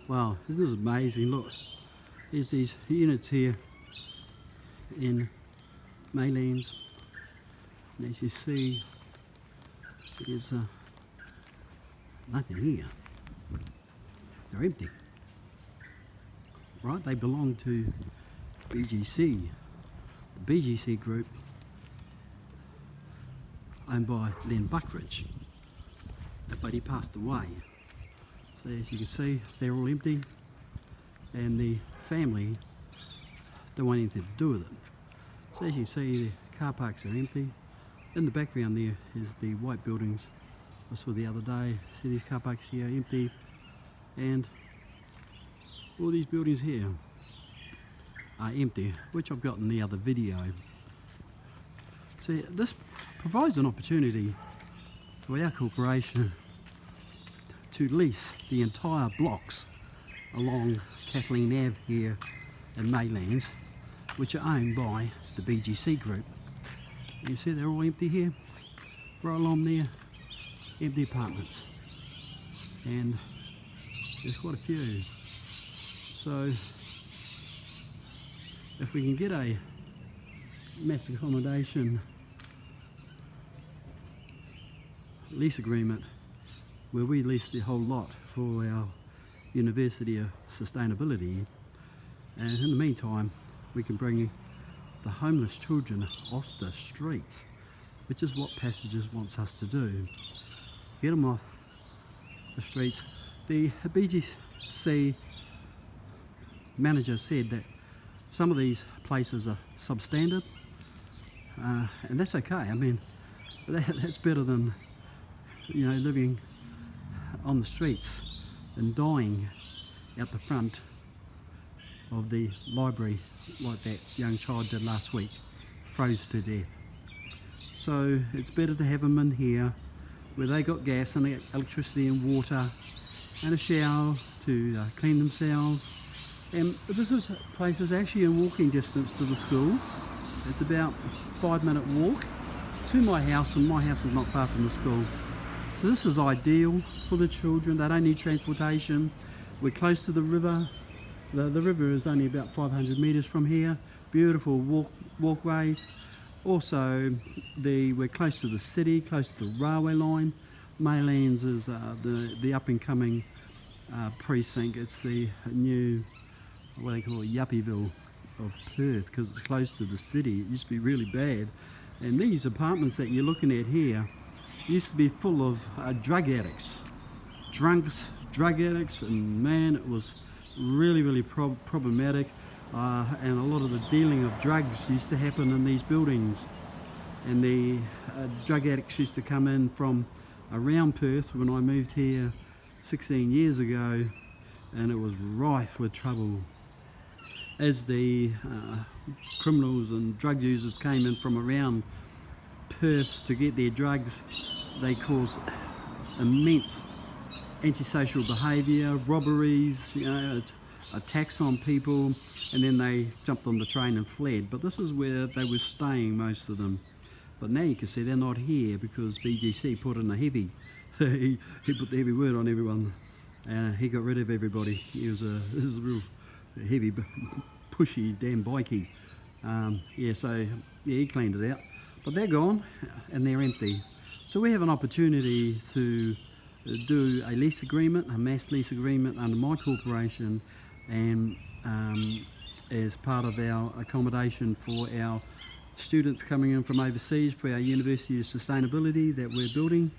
Wow, isn't this amazing? Look, there's these units here in Maylands, and as you see, there's nothing here. They're empty. Right, they belong to BGC, the BGC group owned by Len Buckridge, but he passed away. So as you can see, they're all empty, and the family don't want anything to do with it. So as you can see, the car parks are empty. In the background there is the white buildings I saw the other day. See these car parks here empty, and all these buildings here are empty, which I've got in the other video. So this provides an opportunity for our corporation to lease the entire blocks along Kathleen Ave here in Maylands, which are owned by the BGC group. You see they're all empty here, right along there, empty apartments, and there's quite a few. So if we can get a mass accommodation lease agreement where we lease the whole lot for our University of Sustainability, and in the meantime we can bring the homeless children off the streets, which is what Passages wants us to do. Get them off the streets. The BGC manager said that some of these places are substandard, and that's okay. I mean, that's better than, you know, living on the streets and dying out the front of the library like that young child did last week, froze to death. So it's better to have them in here where they got gas and electricity and water and a shower to clean themselves. And this place is actually in walking distance to the school. It's about a 5-minute walk to my house, and my house is not far from the school. So this is ideal for the children. They don't need transportation. We're close to the river. The river is only about 500 metres from here. Beautiful walkways. Also, we're close to the city, close to the railway line. Maylands is the up-and-coming precinct. It's the new, what they call it, Yuppieville of Perth, because it's close to the city. It used to be really bad. And these apartments that you're looking at here used to be full of drug addicts, drunks, drug addicts, and man, it was really problematic, and a lot of the dealing of drugs used to happen in these buildings, and the drug addicts used to come in from around Perth when I moved here 16 years ago, and it was rife with trouble. As the criminals and drug users came in from around Perth to get their drugs, they caused immense antisocial behaviour, robberies, you know, attacks on people, and then they jumped on the train and fled. But this is where they were staying, most of them. But now you can see they're not here because BGC put in a heavy, he put the heavy word on everyone. He got rid of everybody. This is a real heavy, pushy, damn bikey. Yeah, so yeah, he cleaned it out. But they're gone and they're empty. So we have an opportunity to do a lease agreement, a mass lease agreement under my corporation, and as part of our accommodation for our students coming in from overseas for our University of Sustainability that we're building,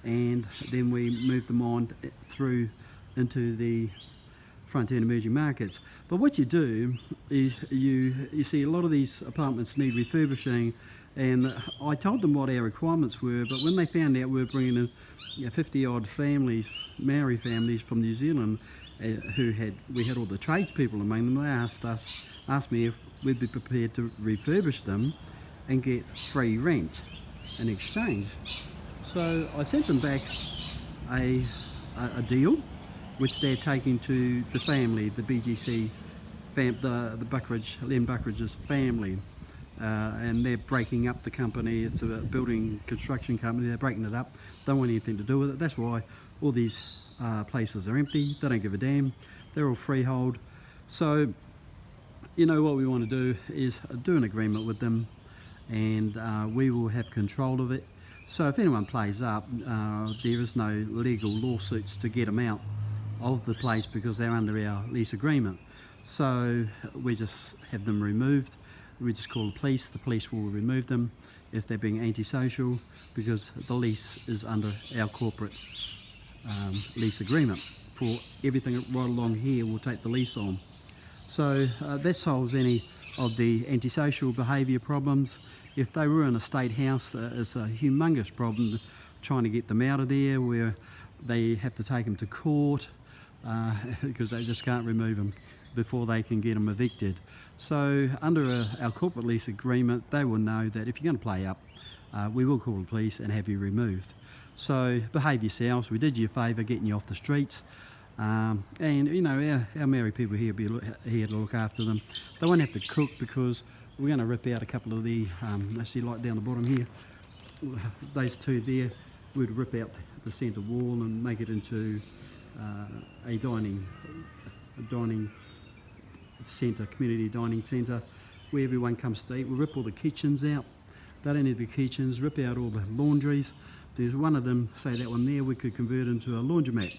and then we move them on through into the frontier and emerging markets. But what you do is you see a lot of these apartments need refurbishing, and I told them what our requirements were, but when they found out we were bringing in 50 odd families, Maori families from New Zealand, we had all the tradespeople among them, they asked me if we'd be prepared to refurbish them and get free rent in exchange. So I sent them back a deal which they're taking to the family, the BGC, the Len Buckridge's family. And they're breaking up the company. It's a building construction company. They're breaking it up. Don't want anything to do with it. That's why all these places are empty, they don't give a damn, they're all freehold. So you know what we want to do is do an agreement with them, and we will have control of it. So if anyone plays up, there is no legal lawsuits to get them out of the place because they're under our lease agreement. So we just have them removed. We just call the police will remove them if they're being antisocial, because the lease is under our corporate lease agreement. For everything right along here we'll take the lease on. So that solves any of the antisocial behaviour problems. If they were in a state house, it's a humongous problem trying to get them out of there, where they have to take them to court because they just can't remove them before they can get them evicted. So under our corporate lease agreement, they will know that if you're going to play up, we will call the police and have you removed. So behave yourselves. We did you a favour getting you off the streets. And you know, our Maori people here will be here to look after them. They won't have to cook because we're going to rip out a couple of the, see like down the bottom here, those two there, we'd rip out the centre wall and make it into a dining centre, community dining centre, where everyone comes to eat. We'll rip all the kitchens out. They don't need the kitchens. Rip out all the laundries. There's one of them, say that one there, we could convert into a laundromat,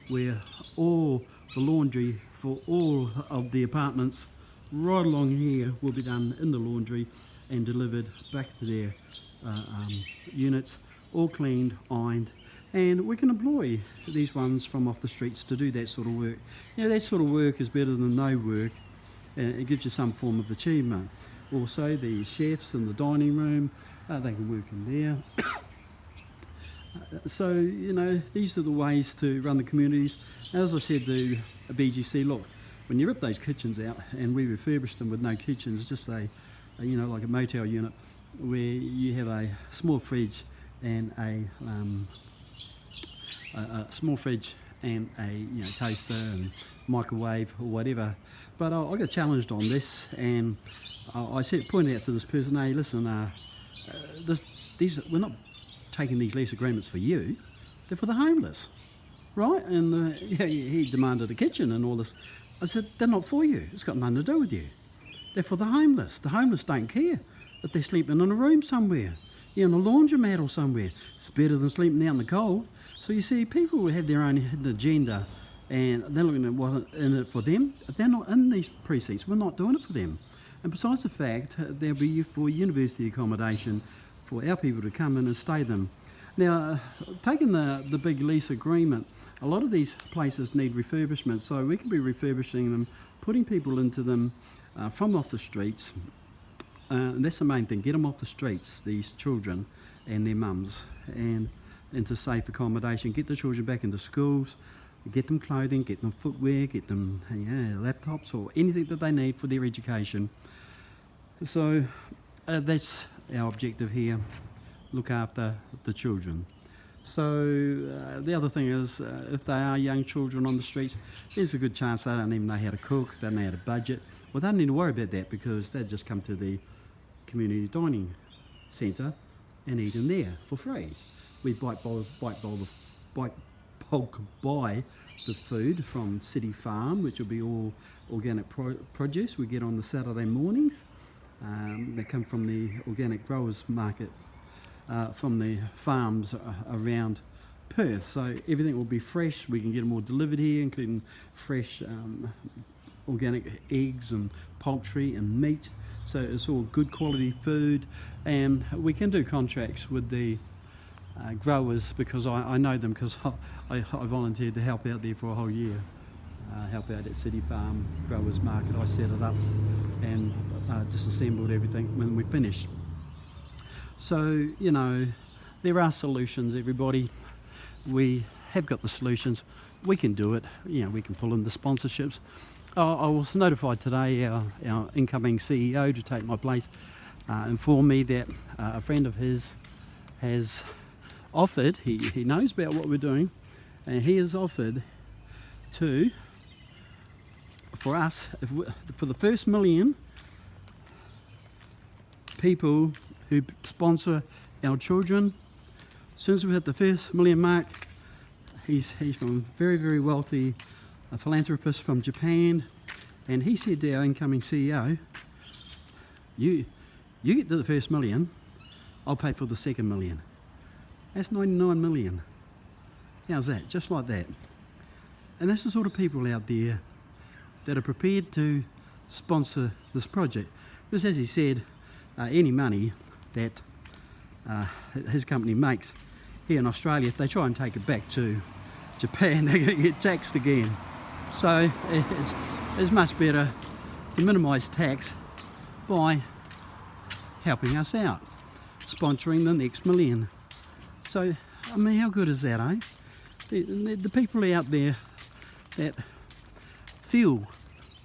where all the laundry for all of the apartments right along here will be done in the laundry and delivered back to their units, all cleaned, ironed, and we can employ these ones from off the streets to do that sort of work. You know, that sort of work is better than no work, and it gives you some form of achievement. Also, the chefs in the dining room, they can work in there. So, you know, these are the ways to run the communities. As I said to BGC, look, when you rip those kitchens out and we refurbish them with no kitchens, just you know, like a motel unit, where you have a small fridge and a small fridge and a, you know, toaster and microwave or whatever. But I got challenged on this, and I said, pointed out to this person, hey, listen, we're not taking these lease agreements for you, they're for the homeless, right? And yeah, he demanded a kitchen and all this. I said, they're not for you, it's got nothing to do with you. They're for the homeless. The homeless don't care if they're sleeping in a room somewhere, in a laundromat or somewhere. It's better than sleeping out in the cold. So you see, people will have their own hidden agenda, and they're looking at what's in it for them. They're not in these precincts, we're not doing it for them. And besides the fact, there'll be for university accommodation for our people to come in and stay them. Now, taking the big lease agreement, a lot of these places need refurbishment, so we can be refurbishing them, putting people into them from off the streets. And that's the main thing, get them off the streets, these children and their mums, and into safe accommodation, get the children back into schools, get them clothing, get them footwear, get them laptops or anything that they need for their education. So that's our objective here, look after the children. So the other thing is, if they are young children on the streets, there's a good chance they don't even know how to cook, they don't know how to budget. Well, they don't need to worry about that, because they just come to the community dining centre and eat in there for free. We bulk buy the food from City Farm, which will be all organic produce we get on the Saturday mornings. They come from the organic growers market from the farms around Perth, so everything will be fresh. We can get them all delivered here, including fresh organic eggs and poultry and meat, so it's all good quality food. And we can do contracts with the growers, because I know them, because I volunteered to help out there for a whole year, help out at City Farm Growers Market. I set it up and disassembled everything when we finished. So, you know, there are solutions, everybody. We have got the solutions. We can do it. You know, we can pull in the sponsorships. I was notified today, our incoming CEO to take my place, informed me that a friend of his has offered, he knows about what we're doing, and he has offered for us, for the first 1 million people who sponsor our children, as soon as we hit the first 1 million mark, he's from a very, very wealthy philanthropist from Japan, and he said to our incoming CEO, you get to the first million, I'll pay for the second million. That's 99 million. How's that? Just like that. And that's the sort of people out there that are prepared to sponsor this project. Because as he said, any money that his company makes here in Australia, if they try and take it back to Japan, they're going to get taxed again. So it's much better to minimise tax by helping us out, sponsoring the next million. So, I mean, how good is that, eh? The people out there that feel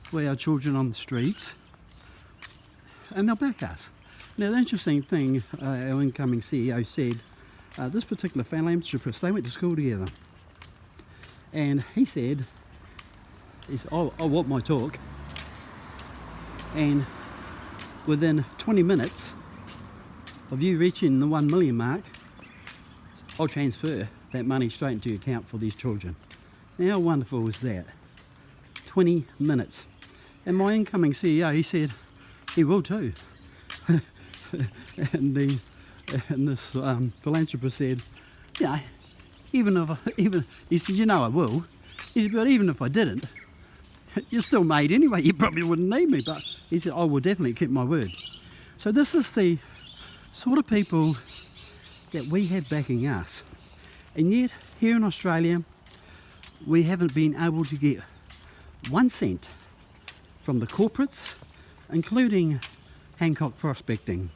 for our children on the streets, and they'll back us. Now, the interesting thing our incoming CEO said, this particular philanthropist, they went to school together, and he said, I want my talk, and within 20 minutes of you reaching the 1 million mark, I'll transfer that money straight into your account for these children. Now, how wonderful is that? 20 minutes. And my incoming CEO, he said he will too. and this philanthropist said, yeah, he said, you know I will. He said, but even if I didn't, you're still made anyway, you probably wouldn't need me. But he said, I will definitely keep my word. So this is the sort of people that we have backing us. And yet, here in Australia, we haven't been able to get 1 cent from the corporates, including Hancock Prospecting,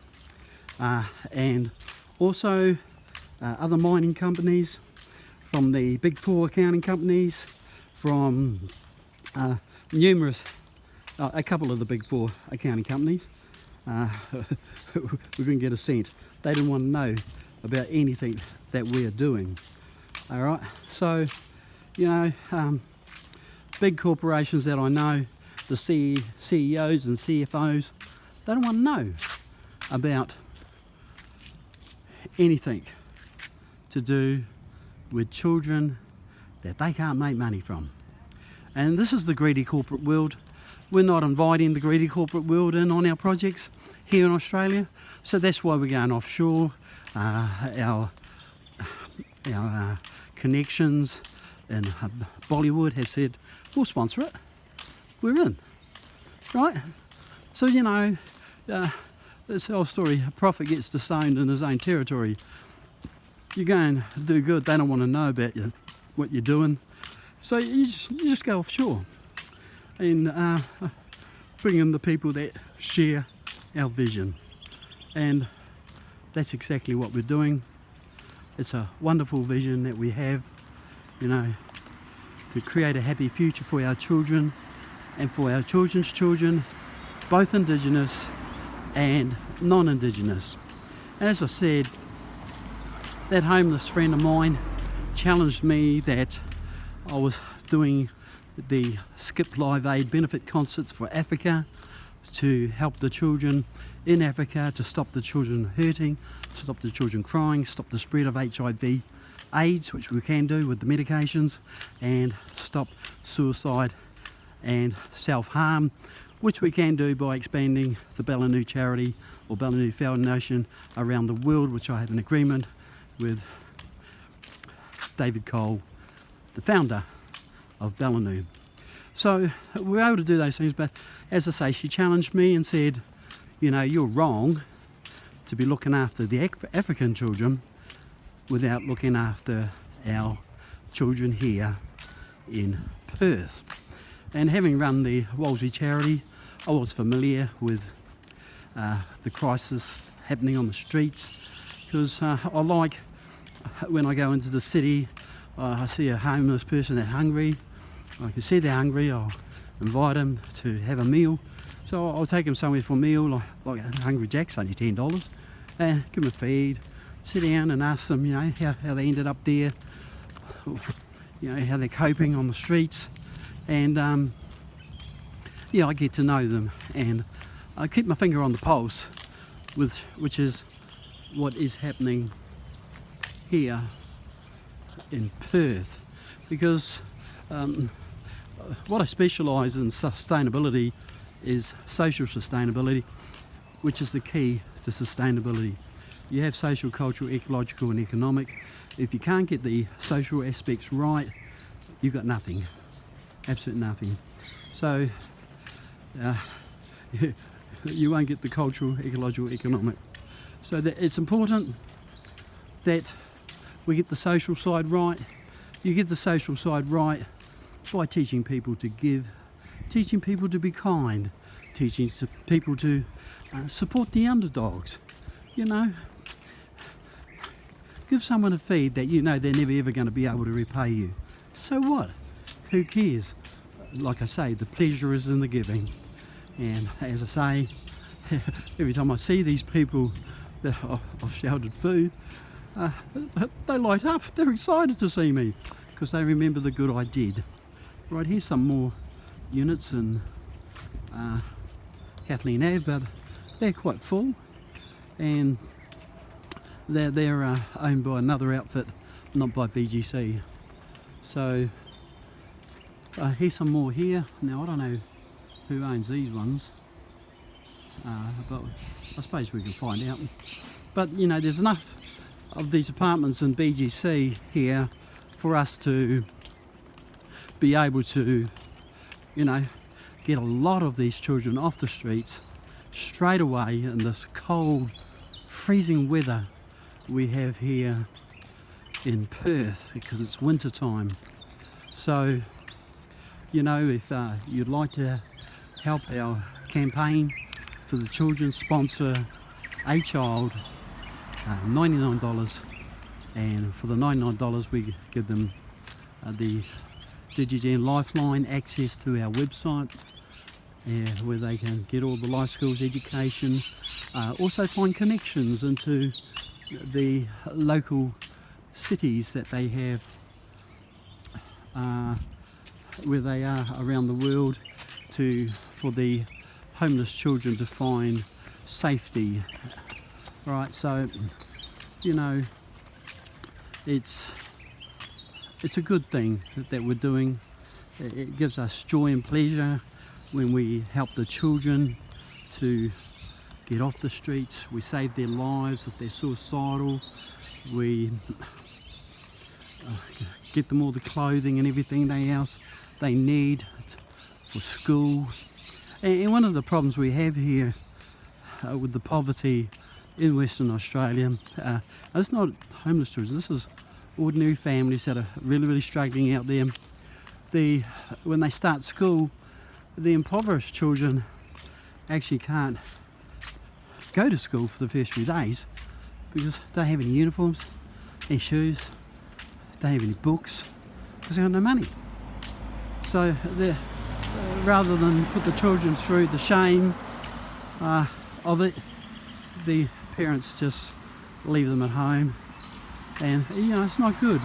and also other mining companies, from the big 4 accounting companies, from a couple of the big 4 accounting companies. We couldn't get a cent. They didn't want to know about anything that we're doing. All right, so you know, big corporations that I know, the CEOs and CFOs, they don't want to know about anything to do with children that they can't make money from. And this is the greedy corporate world. We're not inviting the greedy corporate world in on our projects here in Australia, so that's why we're going offshore. Our connections in Bollywood have said, we'll sponsor it. We're in, right? So, you know, this whole story, a prophet gets disowned in his own territory. You go and do good, they don't want to know about you, what you're doing. So you just go offshore and bring in the people that share our vision. And that's exactly what we're doing. It's a wonderful vision that we have, you know, to create a happy future for our children and for our children's children, both Indigenous and non-Indigenous. And as I said, that homeless friend of mine challenged me that I was doing the Skip Live Aid benefit concerts for Africa to help the children in Africa, to stop the children hurting, stop the children crying, stop the spread of HIV AIDS, which we can do with the medications, and stop suicide and self-harm, which we can do by expanding the Ballinu charity or Ballinu Foundation around the world, which I have an agreement with David Cole, the founder of Ballinu. So we're able to do those things, but as I say, she challenged me and said, you know, you're wrong to be looking after the African children without looking after our children here in Perth. And having run the Wolseley charity, I was familiar with the crisis happening on the streets, because I like when I go into the city, I see a homeless person that's hungry. I can see they're hungry, I'll invite them to have a meal. So I'll take them somewhere for a meal, like a Hungry Jack's, only $10, and give them a feed, sit down and ask them, you know, how they ended up there, you know, how they're coping on the streets. And yeah, I get to know them, and I keep my finger on the pulse, which is what is happening here in Perth. because what I specialise in sustainability is social sustainability, which is the key to sustainability. You have social, cultural, ecological and economic. If you can't get the social aspects right, you've got nothing, absolutely nothing. So you won't get the cultural, ecological, economic. So it's important that we get the social side right. You get the social side right by teaching people to give, teaching people to be kind, teaching people to support the underdogs. You know, give someone a feed that you know they're never ever going to be able to repay you. So what? Who cares? Like I say, the pleasure is in the giving. And as I say, every time I see these people that I've sheltered food, they light up. They're excited to see me because they remember the good I did. Right, here's some more units in Kathleen Ave, but they're quite full, and they're owned by another outfit, not by BGC. So here's some more here. Now I don't know who owns these ones, but I suppose we can find out. But you know, there's enough of these apartments in BGC here for us to be able to, you know, get a lot of these children off the streets straight away in this cold, freezing weather we have here in Perth, because it's winter time. So, you know, if you'd like to help our campaign for the children, sponsor a child, $99, and for the $99 we give them the DigiGen Lifeline access to our website, where they can get all the life skills education, also find connections into the local cities that they have, where they are around the world, for the homeless children to find safety. Right, so you know, it's a good thing that we're doing. It gives us joy and pleasure when we help the children to get off the streets. We save their lives if they're suicidal. We get them all the clothing and everything else they need for school. And one of the problems we have here with the poverty in Western Australia, it's not homeless children, this is ordinary families that are really struggling out there. When they start school, the impoverished children actually can't go to school for the first few days because they don't have any uniforms, any shoes, they don't have any books, because they have no money. So rather than put the children through the shame of it, the parents just leave them at home. And you know, it's not good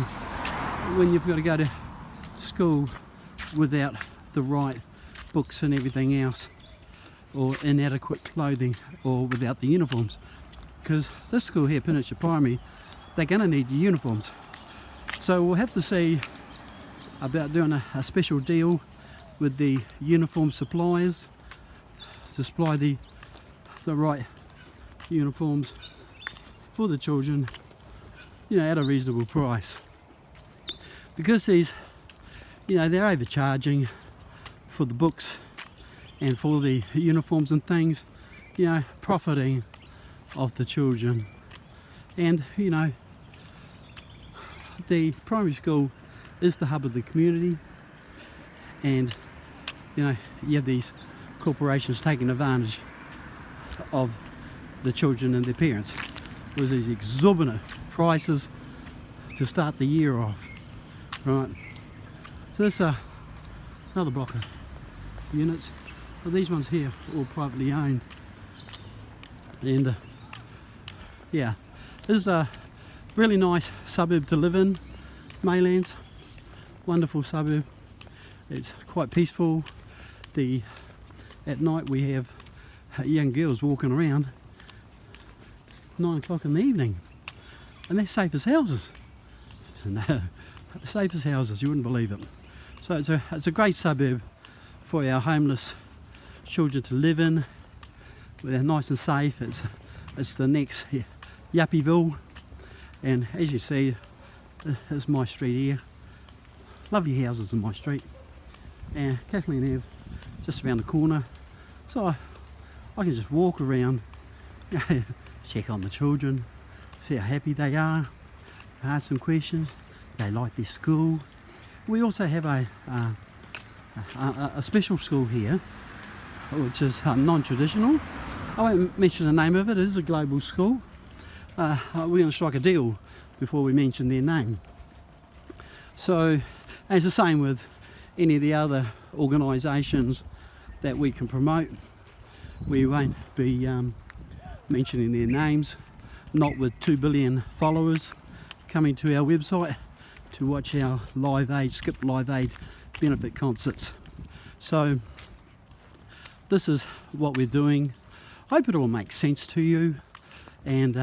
when you've got to go to school without the right books and everything else, or inadequate clothing, or without the uniforms. Because this school here, Peninsular Primary, they're going to need the uniforms. So we'll have to see about doing a special deal with the uniform suppliers to supply the right uniforms for the children, you know, at a reasonable price. Because these, you know, they're overcharging for the books and for the uniforms and things, you know, profiting off the children. And you know, the primary school is the hub of the community, and you know, you have these corporations taking advantage of the children and their parents with these exorbitant prices to start the year off. Right, so this is another block of units. Well, these ones here are all privately owned, and yeah, this is a really nice suburb to live in, Maylands. Wonderful suburb. It's quite peaceful. At night we have young girls walking around. It's 9 o'clock in the evening, and they're safe as houses. No, The safest houses, you wouldn't believe it. So it's a great suburb for our homeless children to live in. They're nice and safe. It's the next Yuppieville, and as you see, there's my street here. Lovely houses in my street, and Kathleen Ave just around the corner, so I can just walk around, check on the children, see how happy they are, ask some questions. They like their school. We also have a special school here, which is non-traditional. I won't mention the name of it. It is a global school. We're going to strike a deal before we mention their name. So, and it's the same with any of the other organisations that we can promote. We won't be mentioning their names, not with 2 billion followers coming to our website to watch our Live Aid, Skip Live Aid benefit concerts. So this is what we're doing. I hope it all makes sense to you, and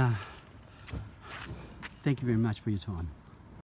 thank you very much for your time.